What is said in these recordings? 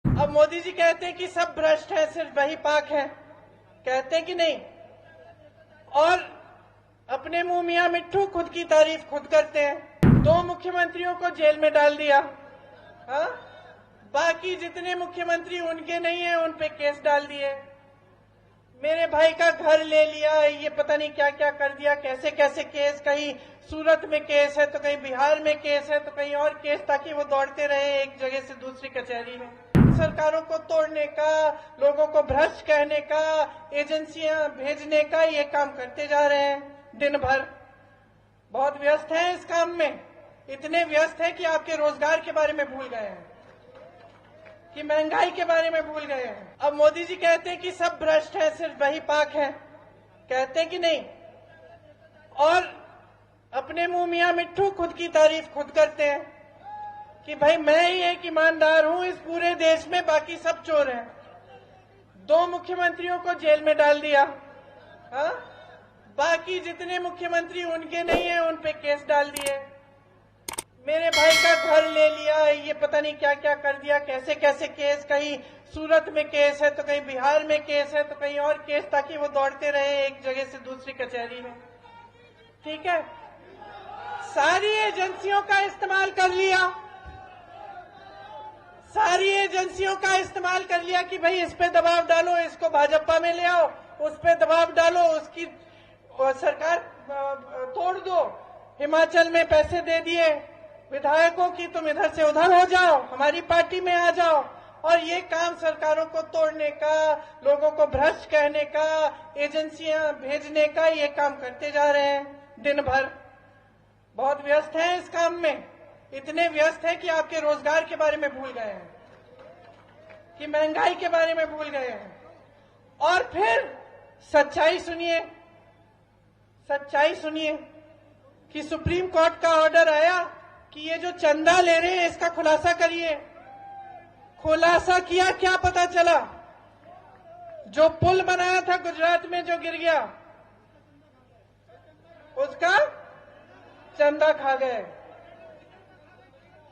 अब मोदी जी कहते हैं कि सब भ्रष्ट हैं, सिर्फ वही पाक है, कहते हैं कि नहीं? और अपने मुंह मियां मिट्ठू खुद की तारीफ खुद करते हैं। 2 मुख्यमंत्रियों को जेल में डाल दिया, हाँ? बाकी जितने मुख्यमंत्री उनके नहीं है उन पे केस डाल दिए। मेरे भाई का घर ले लिया, ये पता नहीं क्या क्या कर दिया, कैसे कैसे केस, कहीं सूरत में केस है तो कहीं बिहार में केस है तो कहीं और केस, ताकि वो दौड़ते रहे एक जगह से दूसरी कचहरी में। सरकारों को तोड़ने का, लोगों को भ्रष्ट कहने का, एजेंसियां भेजने का, ये काम करते जा रहे हैं दिन भर। बहुत व्यस्त हैं इस काम में, इतने व्यस्त हैं कि आपके रोजगार के बारे में भूल गए हैं, कि महंगाई के बारे में भूल गए हैं। अब मोदी जी कहते हैं कि सब भ्रष्ट हैं, सिर्फ वही पाक है, कहते हैं कि नहीं? और अपने मुंह मियां मिट्ठू खुद की तारीफ खुद करते हैं कि भाई मैं ही एक ईमानदार हूं इस पूरे देश में, बाकी सब चोर हैं। 2 मुख्यमंत्रियों को जेल में डाल दिया, हाँ? बाकी जितने मुख्यमंत्री उनके नहीं है उन पे केस डाल दिए। मेरे भाई का घर ले लिया, ये पता नहीं क्या क्या कर दिया, कैसे कैसे केस, कहीं सूरत में केस है तो कहीं बिहार में केस है तो कहीं और केस, ताकि वो दौड़ते रहे एक जगह से दूसरी कचहरी में। ठीक है, सारी एजेंसियों का इस्तेमाल कर लिया, सारी एजेंसियों का इस्तेमाल कर लिया कि भाई इस पे दबाव डालो, इसको भाजपा में ले आओ, उस पे दबाव डालो, उसकी सरकार तोड़ दो। हिमाचल में पैसे दे दिए विधायकों की, तुम इधर से उधर हो जाओ, हमारी पार्टी में आ जाओ। और ये काम सरकारों को तोड़ने का, लोगों को भ्रष्ट कहने का, एजेंसियां भेजने का, ये काम करते जा रहे हैं दिन भर। बहुत व्यस्त हैं इस काम में, इतने व्यस्त हैं कि आपके रोजगार के बारे में भूल गए हैं, कि महंगाई के बारे में भूल गए हैं। और फिर सच्चाई सुनिए, सच्चाई सुनिए कि सुप्रीम कोर्ट का ऑर्डर आया कि ये जो चंदा ले रहे हैं इसका खुलासा करिए। खुलासा किया, क्या पता चला? जो पुल बनाया था गुजरात में जो गिर गया, उसका चंदा खा गए।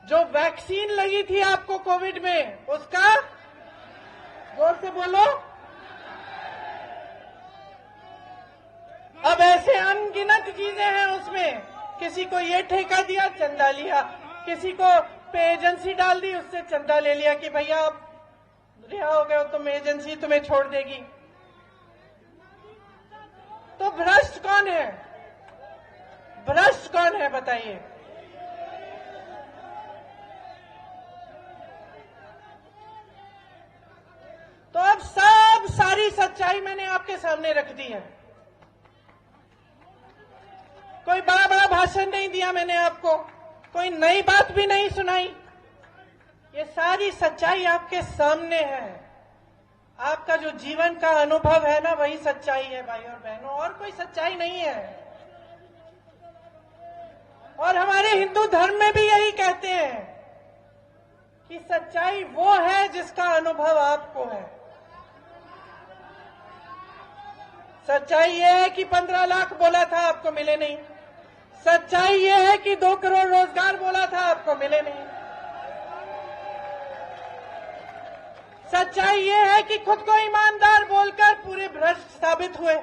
जो वैक्सीन लगी थी आपको कोविड में, उसका, जोर से बोलो, अब ऐसे अनगिनत चीजें हैं उसमें। किसी को ये ठेका दिया, चंदा लिया, किसी को पे एजेंसी डाल दी, उससे चंदा ले लिया कि भैया आप रिहा हो गए हो, तुम एजेंसी तुम्हें छोड़ देगी। तो भ्रष्ट कौन है? भ्रष्ट कौन है बताइए? तो अब सारी सच्चाई मैंने आपके सामने रख दी है। कोई बड़ा बड़ा भाषण नहीं दिया मैंने आपको, कोई नई बात भी नहीं सुनाई। ये सारी सच्चाई आपके सामने है। आपका जो जीवन का अनुभव है ना, वही सच्चाई है भाई और बहनों, और कोई सच्चाई नहीं है। और हमारे हिंदू धर्म में भी यही कहते हैं कि सच्चाई वो है जिसका अनुभव आपको है। सच्चाई ये है कि 15 लाख बोला था, आपको मिले नहीं। सच्चाई ये है कि 2 करोड़ रोजगार बोला था, आपको मिले नहीं। सच्चाई ये है कि खुद को ईमानदार बोलकर पूरे भ्रष्ट साबित हुए।